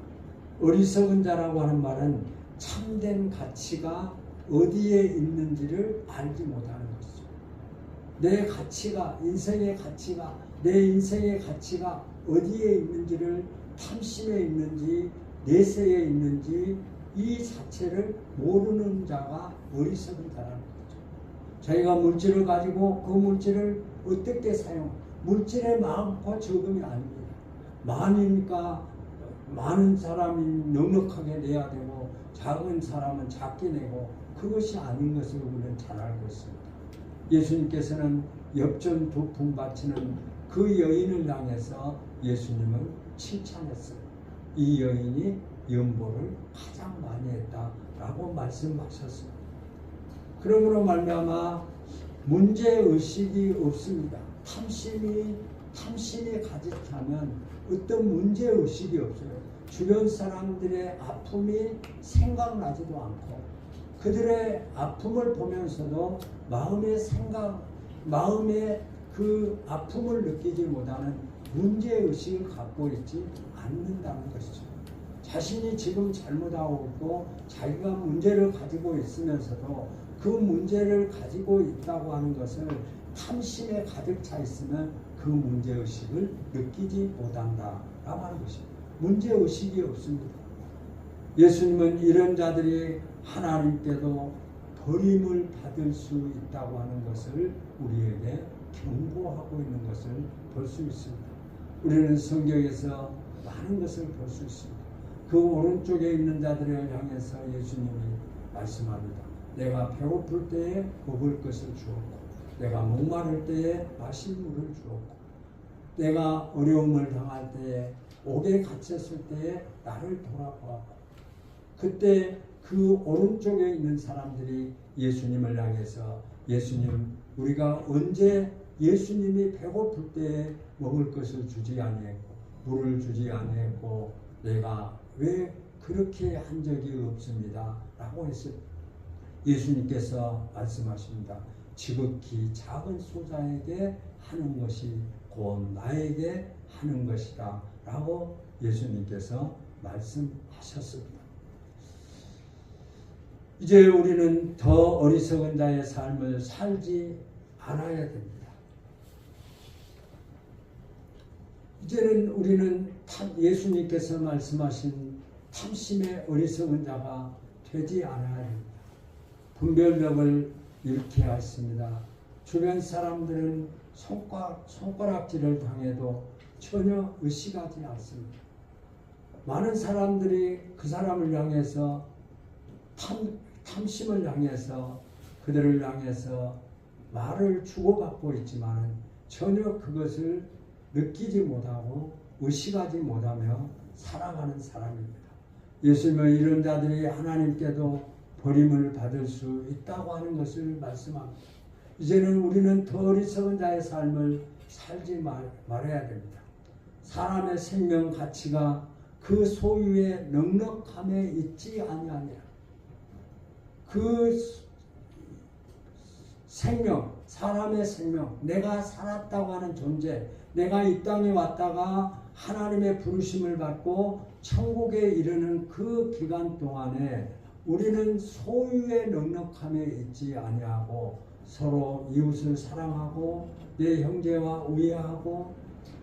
어리석은 자라고 하는 말은 참된 가치가 어디에 있는지를 알지 못하는 것이죠. 내 가치가, 내 인생의 가치가 어디에 있는지를, 탐심에 있는지 내세에 있는지 이 자체를 모르는 자가 어리석은 자라는 거죠. 자기가 물질을 가지고 그 물질을 어떻게 물질의 많고 적음이 아닙니다. 많으니까 많은 사람이 넉넉하게 내야 되고 작은 사람은 작게 내고, 그것이 아닌 것을 우리는 잘 알고 있습니다. 예수님께서는 엽전 2푼 바치는 그 여인을 향해서 예수님은 칭찬했어요. 이 여인이 연보를 가장 많이 했다라고 말씀하셨습니다. 그러므로 말미암아 문제의식이 없습니다. 탐심이 가득하면 어떤 문제의식이 없어요. 주변 사람들의 아픔이 생각나지도 않고, 그들의 아픔을 보면서도 마음에 그 아픔을 느끼지 못하는 문제의식을 갖고 있지 않는다는 것이죠. 자신이 지금 잘못하고 있고 자기가 문제를 가지고 있으면서도 그 문제를 가지고 있다고 하는 것을 탐심에 가득 차 있으면 그 문제의식을 느끼지 못한다라고 하는 것입니다. 문제의식이 없습니다. 예수님은 이런 자들이 하나님께도 버림을 받을 수 있다고 하는 것을 우리에게 경고하고 있는 것을 볼 수 있습니다. 우리는 성경에서 많은 것을 볼 수 있습니다. 그 오른쪽에 있는 자들을 향해서 예수님이 말씀합니다. 내가 배고플 때에 먹을 것을 주었고, 내가 목마를 때에 마실 물을 주었고, 내가 어려움을 당할 때에, 옥에 갇혔을 때에 나를 돌아보았고, 그때 그 오른쪽에 있는 사람들이 예수님을 향해서, 예수님, 우리가 언제 예수님이 배고플 때에 먹을 것을 주지 아니했고 물을 주지 아니했고 내가 왜 그렇게 한 적이 없습니다 라고 했어요. 예수님께서 말씀하십니다. 지극히 작은 소자에게 하는 것이 곧 나에게 하는 것이다 라고 예수님께서 말씀하셨습니다. 이제 우리는 더 어리석은 자의 삶을 살지 않아야 됩니다. 이제는 우리는 예수님께서 말씀하신 탐심의 어리석은 자가 되지 않아야 합니다. 분별력을 잃게 하십니다. 주변 사람들은 손가락질을 당해도 전혀 의식하지 않습니다. 많은 사람들이 그 사람을 향해서 탐심을 향해서 그들을 향해서 말을 주고받고 있지만 전혀 그것을 느끼지 못하고 의식하지 못하며 살아가는 사람입니다. 예수님은 이런 자들이 하나님께도 버림을 받을 수 있다고 하는 것을 말씀합니다. 이제는 우리는 더 어리석은 자의 삶을 살지 말아야 됩니다. 사람의 생명 가치가 그 소유의 넉넉함에 있지 아니하냐. 그 생명, 사람의 생명, 내가 살았다고 하는 존재, 내가 이 땅에 왔다가 하나님의 부르심을 받고 천국에 이르는 그 기간 동안에 우리는 소유의 넉넉함에 있지 아니하고 서로 이웃을 사랑하고 내 형제와 우애하고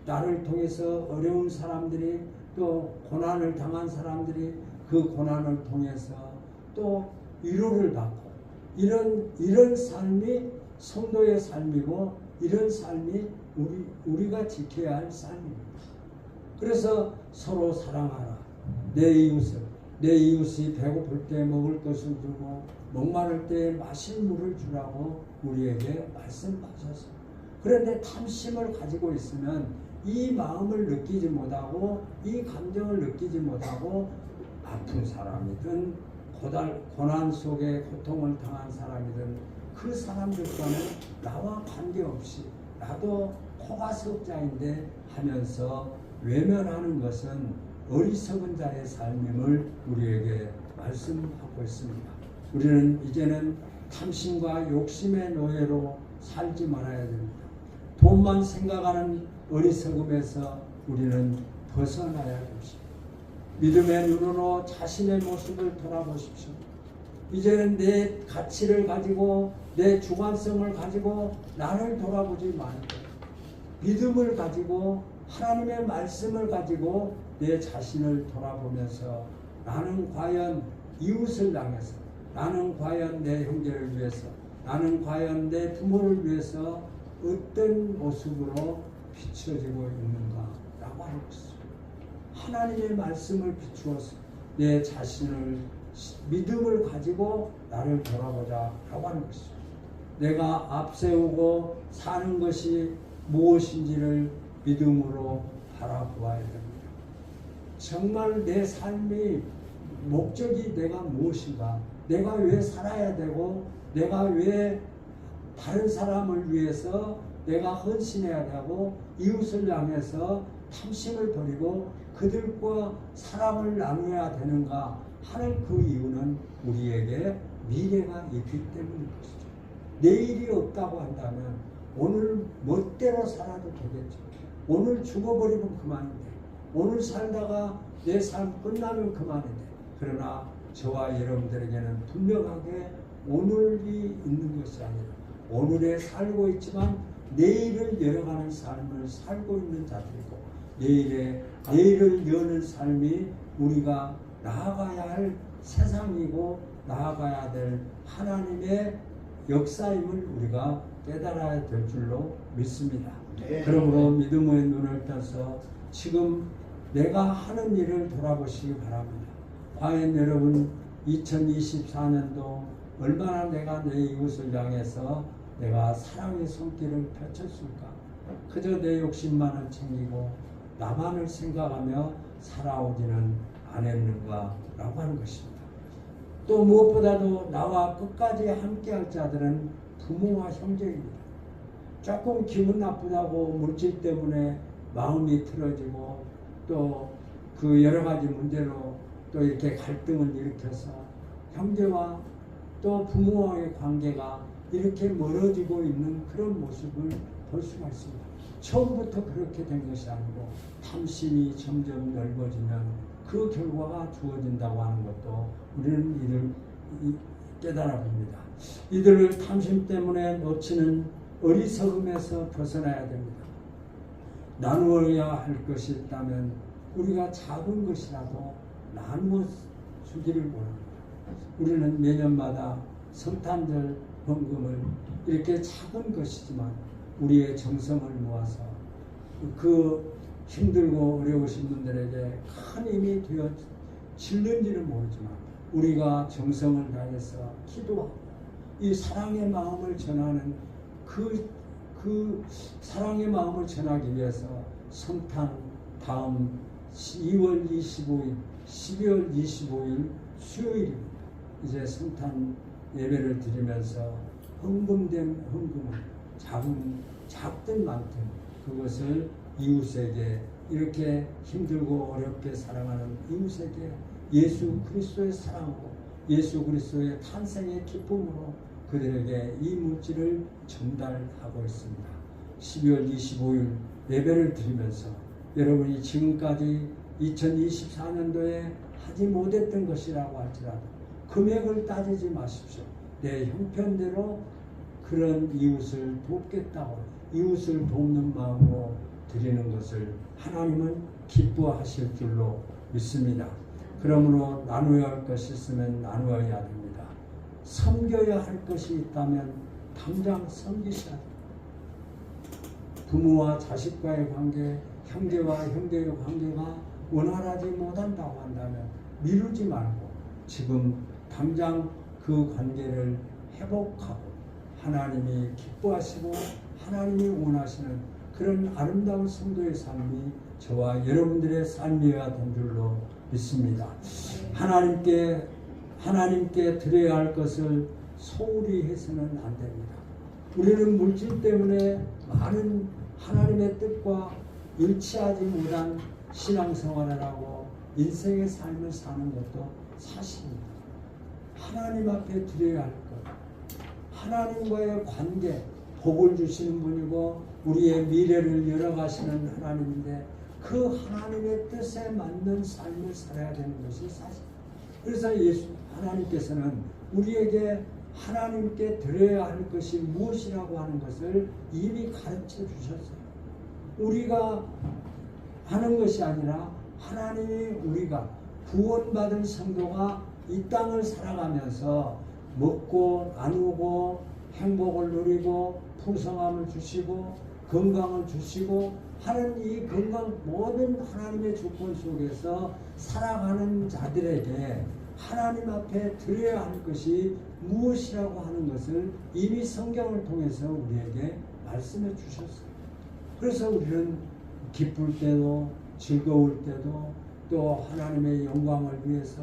나를 통해서 어려운 사람들이 또 고난을 당한 사람들이 그 고난을 통해서 또 위로를 받고 이런 삶이 성도의 삶이고 이런 삶이 우리가 지켜야 할 삶입니다. 그래서 서로 사랑하라. 내 이웃이 배고플 때 먹을 것을 주고 목마를 때 마실 물을 주라고 우리에게 말씀하셨습니다. 그런데 탐심을 가지고 있으면 이 마음을 느끼지 못하고 이 감정을 느끼지 못하고 아픈 사람이든 고난 속에 고통을 당한 사람이든 그 사람들과는 나와 관계없이 나도 코가 석자인데 하면서 외면하는 것은 어리석은 자의 삶임을 우리에게 말씀하고 있습니다. 우리는 이제는 탐심과 욕심의 노예로 살지 말아야 됩니다. 돈만 생각하는 어리석음에서 우리는 벗어나야 합니다. 믿음의 눈으로 자신의 모습을 돌아보십시오. 이제는 내 가치를 가지고 내 주관성을 가지고 나를 돌아보지 말고 믿음을 가지고 하나님의 말씀을 가지고 내 자신을 돌아보면서 나는 과연 이웃을 향해서 나는 과연 내 형제를 위해서 나는 과연 내 부모를 위해서 어떤 모습으로 비춰지고 있는가 라고 하는 것입니다. 하나님의 말씀을 비추어서 내 자신을 믿음을 가지고 나를 돌아보자 라고 하는 것입니다. 내가 앞세우고 사는 것이 무엇인지를 믿음으로 바라보아야 됩니다. 정말 내 삶이 목적이 내가 무엇인가, 내가 왜 살아야 되고 내가 왜 다른 사람을 위해서 내가 헌신해야 되고 이웃을 향해서 탐심을 버리고 그들과 사랑을 나누어야 되는가 하는 그 이유는 우리에게 미래가 있기 때문인 것이죠. 내일이 없다고 한다면 오늘 멋대로 살아도 되겠죠. 오늘 죽어버리면 그만인데 오늘 살다가 내 삶 끝나면 그만인데 그러나 저와 여러분들에게는 분명하게 오늘이 있는 것이 아니라 오늘에 살고 있지만 내일을 열어가는 삶을 살고 있는 자들이고 내일을 여는 삶이 우리가 나아가야 할 세상이고 나아가야 될 하나님의 역사임을 우리가 깨달아야 될 줄로 믿습니다. 그러므로 믿음의 눈을 떠서 지금 내가 하는 일을 돌아보시기 바랍니다. 과연 여러분 2024년도 얼마나 내가 내 이웃을 향해서 내가 사랑의 손길을 펼쳤을까? 그저 내 욕심만을 챙기고 나만을 생각하며 살아오지는 않았는가 라고 하는 것입니다. 또 무엇보다도 나와 끝까지 함께할 자들은 부모와 형제입니다. 조금 기분 나쁘다고 물질 때문에 마음이 틀어지고 또 그 여러 가지 문제로 또 이렇게 갈등을 일으켜서 형제와 또 부모와의 관계가 이렇게 멀어지고 있는 그런 모습을 볼 수가 있습니다. 처음부터 그렇게 된 것이 아니고 탐심이 점점 넓어지면 그 결과가 주어진다고 하는 것도 우리는 이를 깨달아 봅니다. 이들을 탐심 때문에 놓치는 어리석음에서 벗어나야 됩니다. 나누어야 할 것이 있다면 우리가 작은 것이라도 나누어 주기를 원합니다. 우리는 매년마다 성탄절 헌금을 이렇게 작은 것이지만 우리의 정성을 모아서 그 힘들고 어려우신 분들에게 큰 힘이 되어 질는지는 모르지만 우리가 정성을 다해서 기도하고 이 사랑의 마음을 전하는 그 사랑의 마음을 전하기 위해서 성탄 다음 2월 25일, 12월 25일 수요일입니다. 이제 성탄 예배를 드리면서 헌금된 헌금을 작든 많든 그것을 이웃에게 이렇게 힘들고 어렵게 사랑하는 이웃에게 예수 그리스도의 사랑으로 예수 그리스도의 탄생의 기쁨으로 그들에게 이 물질을 전달하고 있습니다. 12월 25일 예배를 드리면서 여러분이 지금까지 2024년도에 하지 못했던 것이라고 할지라도 금액을 따지지 마십시오. 내 형편대로 그런 이웃을 돕겠다고 이웃을 돕는 마음으로 드리는 것을 하나님은 기뻐하실 줄로 믿습니다. 그러므로 나누어야 할 것이 있으면 나누어야 됩니다. 섬겨야 할 것이 있다면 당장 섬기셔야 됩니다. 부모와 자식과의 관계, 형제와 형제의 관계가 원활하지 못한다고 한다면 미루지 말고 지금 당장 그 관계를 회복하고 하나님이 기뻐하시고 하나님이 원하시는 그런 아름다운 성도의 삶이 저와 여러분들의 삶이어야 된 줄로 믿습니다. 하나님께 드려야 할 것을 소홀히 해서는 안 됩니다. 우리는 물질 때문에 많은 하나님의 뜻과 일치하지 못한 신앙생활을 하고 인생의 삶을 사는 것도 사실입니다. 하나님 앞에 드려야 할 것, 하나님과의 관계, 복을 주시는 분이고 우리의 미래를 열어가시는 하나님인데 그 하나님의 뜻에 맞는 삶을 살아야 되는 것이 사실입니다. 그래서 하나님께서는 우리에게 하나님께 드려야 할 것이 무엇이라고 하는 것을 이미 가르쳐 주셨어요. 우리가 하는 것이 아니라 하나님이 우리가 구원받은 성도가 이 땅을 살아가면서 먹고 나누고 행복을 누리고 풍성함을 주시고 건강을 주시고 하는 이 건강 모든 하나님의 조건 속에서 살아가는 자들에게 하나님 앞에 드려야 할 것이 무엇이라고 하는 것을 이미 성경을 통해서 우리에게 말씀해 주셨어요. 그래서 우리는 기쁠 때도 즐거울 때도 또 하나님의 영광을 위해서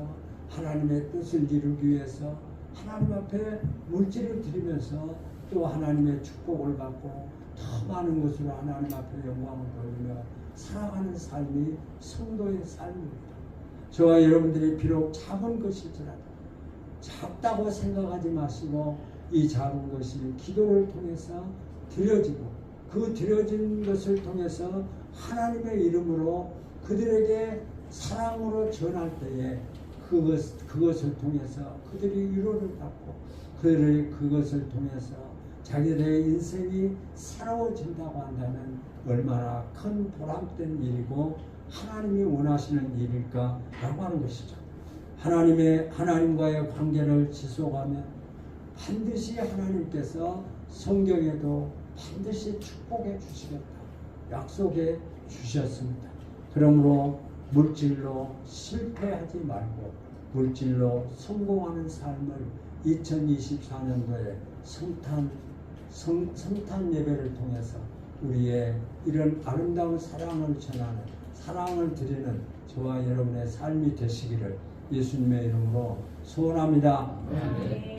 하나님의 뜻을 이루기 위해서 하나님 앞에 물질을 드리면서 또 하나님의 축복을 받고 더 많은 것으로 하나님 앞에 영광을 돌리며 살아가는 삶이 성도의 삶입니다. 저와 여러분들이 비록 작은 것일지라도 작다고 생각하지 마시고 이 작은 것이 기도를 통해서 드려지고 그 드려진 것을 통해서 하나님의 이름으로 그들에게 사랑으로 전할 때에 그것을 통해서 그들이 위로를 받고 그것을 통해서 자기들의 인생이 새로워진다고 한다면 얼마나 큰 보람된 일이고 하나님이 원하시는 일일까라고 하는 것이죠. 하나님과의 관계를 지속하면 반드시 하나님께서 성경에도 반드시 축복해 주시겠다 약속해 주셨습니다. 그러므로 물질로 실패하지 말고 물질로 성공하는 삶을 2024년도에 성탄 예배를 통해서 우리의 이런 아름다운 사랑을 전하는 사랑을 드리는 저와 여러분의 삶이 되시기를 예수님의 이름으로 소원합니다. 네.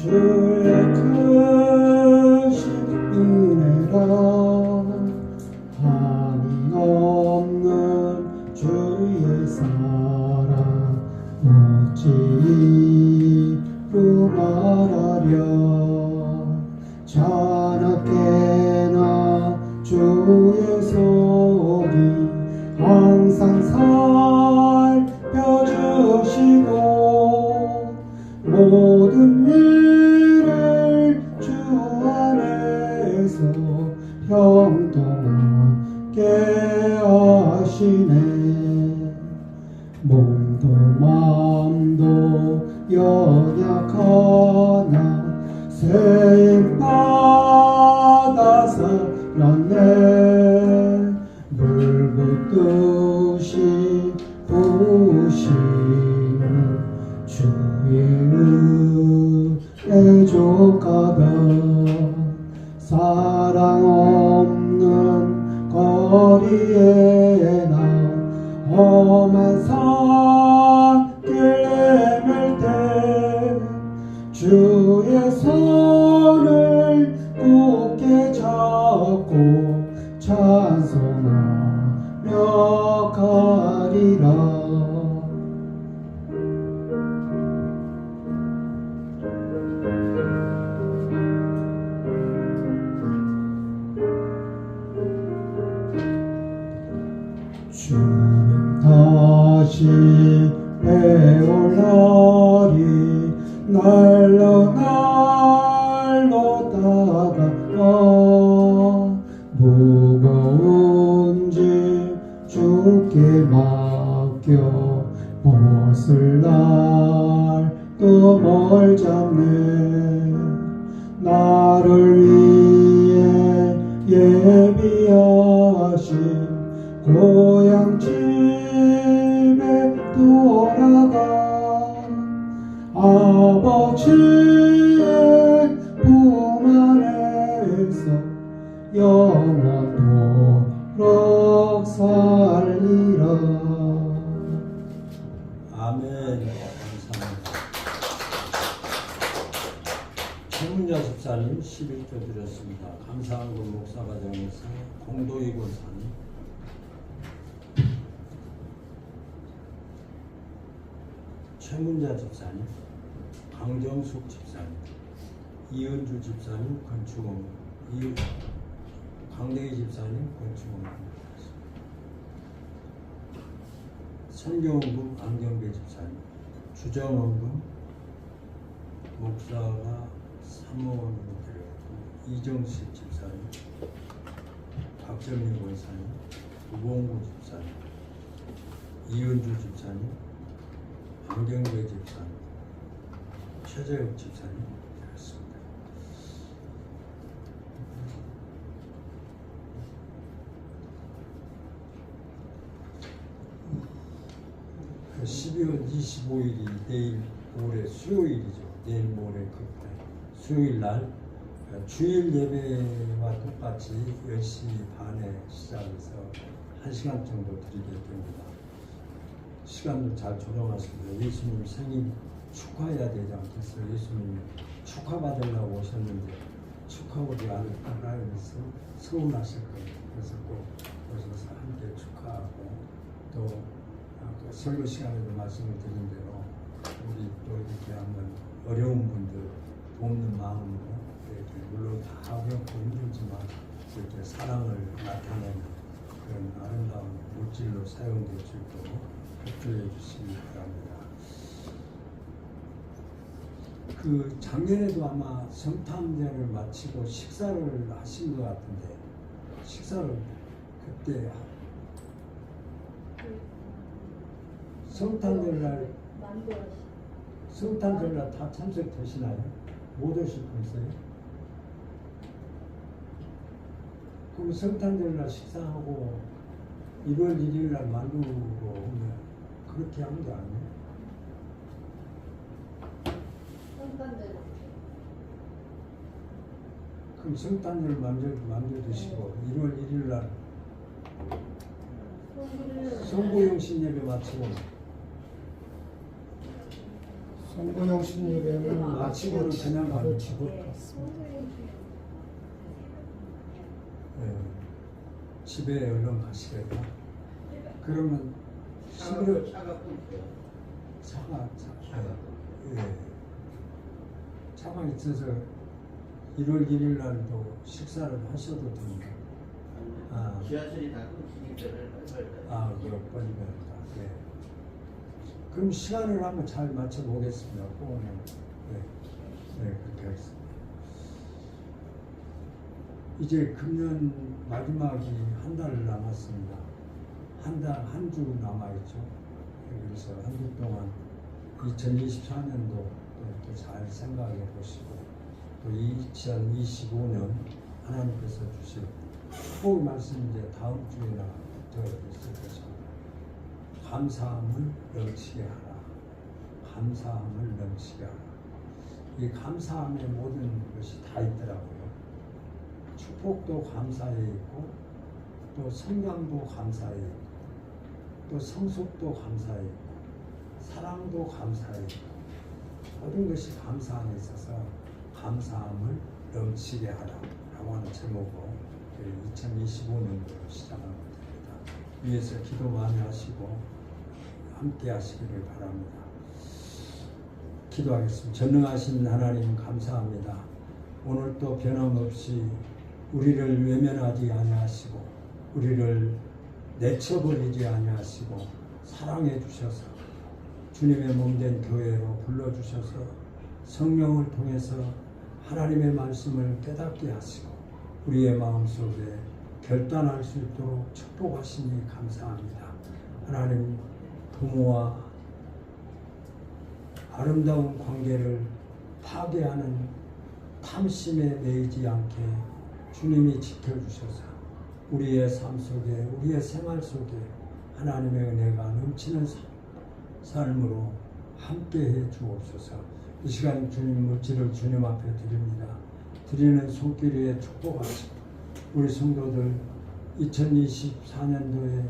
주의 크신 은혜라 한이 없는 주의 사랑 어찌 이루 말하랴 자나깨나 주의 손이 항상 살펴주시고 모든 일을 주 안에서 형통하게 하시네 몸도 마음도 연약하나 세임받아 살았네 물붓듯이 부으시는 주의 은혜 족하다 사랑 없는 거리에 나 험한 산길 헤맬 때 주의 손을 굳게 잡고 찬송하며 가리라 주님 다시 배올 날이 날로 다가가 무거운 짐 주께 맡겨 벗을 날도 멀잡네 나를 위해 예비하신 고향 집에 돌아가 아버지의 품 안에서 영원토록 살리라 아멘. 감사합니다. 최문자 집사님 11조 드렸습니다. 감사한 군 목사과정에서 공도이 권사님 최문자 집사님, 강정숙 집사님, 이은주 집사님, 건축원, 강대희 집사님, 건축원, 선경원금, 안경배 집사님, 주정원금, 목사가 사모원으로 데려갔고, 이정식 집사님, 박정희 권사님, 우봉구 집사님, 이은주 집사님, 안경배 집사님, 최재욱 집사님 되었습니다. 12월 25일이 내일 모레 수요일이죠. 내일 모레 수요일 날 주일 예배와 똑같이 10시 반에 시작해서 1시간 정도 드리게 됩니다. 시간도 잘 조정하십니다. 예수님 생일 축하해야 되지 않겠어요? 예수님 축하받으려고 오셨는데 축하하지 않을까 해서 서운하실 거예요. 그래서 꼭 오셔서 함께 축하하고 또 설교 시간에도 말씀을 드린 대로 우리 또 이렇게 한번 어려운 분들 돕는 마음으로 이렇게 물론 다 어렵고 힘들지만 이렇게 사랑을 나타내는 그런 아름다운 물질로 사용될 수 있도록 협조해 주시기 바랍니다. 그 작년에도 아마 성탄절을 마치고 식사를 하신 것 같은데 식사를 그때 성탄절날 다 참석되시나요? 못 오실 분 있어요? 그럼 성탄절날 식사하고 1월 1일날 만두로 오면 그렇게 하는 게 아니에요? 그럼 성탄절 만두 드시고 1월 1일날 성보용신 예배 마치고 송건영 신입에는 마치고는 그냥 가는 집을 네. 집에 얼른 가시겠다. 그러면 11월 차가 예. 차가 있어서 1월 1일 날도 식사를 하셔도 됩니다. 지하철이 다 끊기니까 빨리 가다. 예. 그럼 시간을 한번 잘 맞춰 보겠습니다. 오늘. 네, 그렇게 하겠습니다. 이제 금년 마지막이 한 달 남았습니다. 한 주 남아있죠. 그래서 한 주 동안 2024년도 이렇게 잘 생각해 보시고 또 2025년 하나님께서 주실 축복의 말씀 이제 다음 주에나 더 있을 것입니다. 감사함을 넘치게 하라. 감사함을 넘치게 하라. 이 감사함의 모든 것이 다 있더라고요. 축복도 감사에 있고 또 성장도 감사에 있고 또 성숙도 감사에 있고 사랑도 감사에 있고 모든 것이 감사 안에 있어서 감사함을 넘치게 하라 라고 하는 제목으로 2025년도를 시작하는 겁니다. 위에서 기도 많이 하시고 함께 하시기를 바랍니다. 기도하겠습니다. 전능하신 하나님 감사합니다. 오늘 또 변함없이 우리를 외면하지 아니하시고 우리를 내쳐버리지 아니하시고 사랑해 주셔서 주님의 몸된 교회로 불러주셔서 성령을 통해서 하나님의 말씀을 깨닫게 하시고 우리의 마음속에 결단할 수 있도록 축복하시니 감사합니다. 하나님 부모와 아름다운 관계를 파괴하는 탐심에 매이지 않게 주님이 지켜주셔서 우리의 삶 속에 우리의 생활 속에 하나님의 은혜가 넘치는 삶으로 함께해 주옵소서. 이 시간 주님 물질을 주님 앞에 드립니다. 드리는 손길 위에 축복하시고 우리 성도들 2024년도에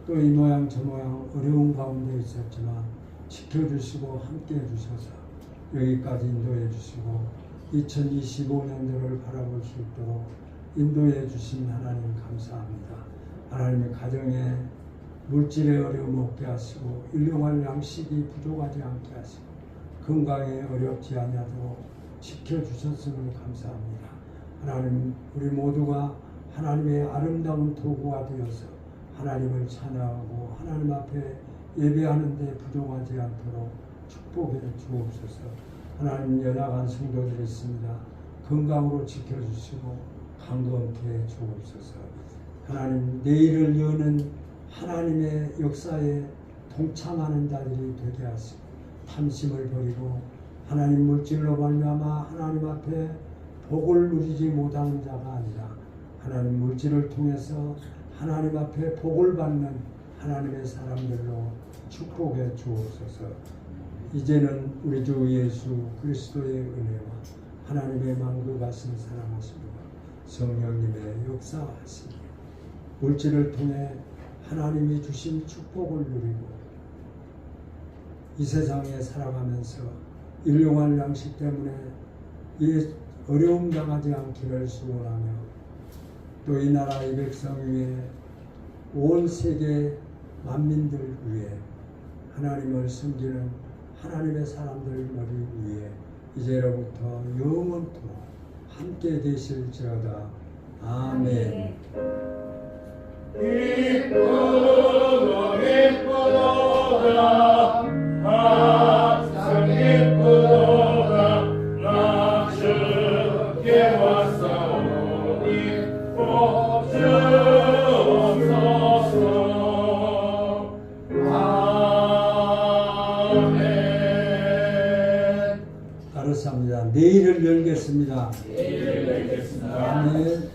또 이 모양 저 모양 어려운 가운데 있었지만 지켜주시고 함께해 주셔서 여기까지 인도해 주시고 2025년도를 바라볼 수 있도록 인도해 주신 하나님 감사합니다. 하나님의 가정에 물질의 어려움 없게 하시고 일용할 양식이 부족하지 않게 하시고 건강에 어렵지 아니하도록 지켜주셨음을 감사합니다. 하나님 우리 모두가 하나님의 아름다운 도구가 되어서 하나님을 찬양하고 하나님 앞에 예배하는 데 부족하지 않도록 축복해 주옵소서. 하나님 연약한 성도들이 있습니다. 건강으로 지켜주시고 강건케 해 주옵소서. 하나님 내일을 여는 하나님의 역사에 동참하는 자들이 되게 하시고 탐심을 버리고 하나님 물질로 말미암아 하나님 앞에 복을 누리지 못하는 자가 아니라 하나님 물질을 통해서 하나님 앞에 복을 받는 하나님의 사람들로 축복해 주옵소서. 이제는 우리 주 예수 그리스도의 은혜와 하나님의 만국하신 사랑하심과 성령님의 역사하시기 물질을 통해 하나님이 주신 축복을 누리고 이 세상에 살아가면서 일용할 양식 때문에 이 어려움 당하지 않기를 소원하며 또 이 나라 이 백성 위에 온 세계 만민들 위해 하나님을 섬기는 하나님의 사람들 머리 위에 이제로부터 영원토록 함께 되실지어다. 아멘. 기쁘도다 기쁘도다 항상 기쁘도다 나 주께 왔사오니 복 주옵소서. 아멘. 감사합니다. 내일을 열겠습니다. 내일을 뵙겠습니다. 아멘.